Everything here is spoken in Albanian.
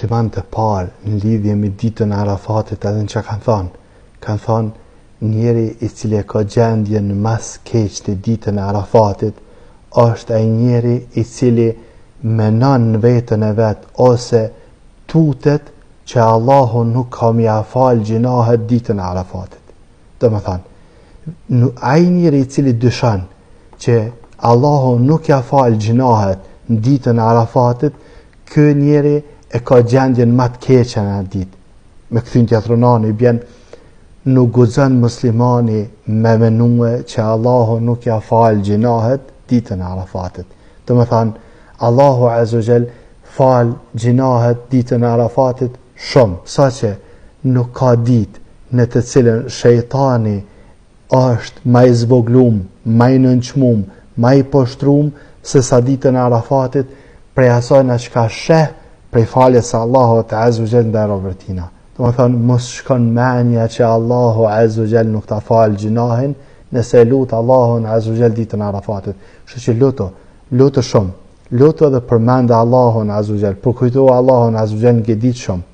muslimanët e parë në lidhje me ditën e Arafatit edhe në që kanë thonë njeri i cili e ka gjendjen mas keq në ditën e Arafatit është ai njeri i cili menon në vetën e vet ose tutet që Allahu nuk ka mja falë gjinahet ditën e Arafatit. Do më thanë, ai njeri i cili dyshan që Allahu nuk ja falë gjinahet në ditën e Arafatit, ky njeri e ka gjendjen më të keqe në atë ditë. Me këthyn tjetronani bjen, nuk guxon muslimani me menue që Allahu nuk ja falë gjinahet ditën e Arafatit. Do më thanë, Allahu Azza wa Jall falë gjinahet ditën e Arafatit shumë, sa që nuk ka ditë në të cilën shejtani është ma i zvoglum, ma i nënçmum, ma i poshtrum se sa ditën e Arafatit prej asaj në që ka sheh prej faljes së Allahut Azza wa Jall ndaj robërve tina. Do të thonë mos shkon menja që Allahu Azza wa Jall nuk ta fal gjinahin nëse lut Allahun Azza wa Jall ditën e Arafatit. Kështu që luto shumë. Luto dhe përmend Allahun Azza wa Jall, përkujto Allahun Azza wa Jall në ditë shumë.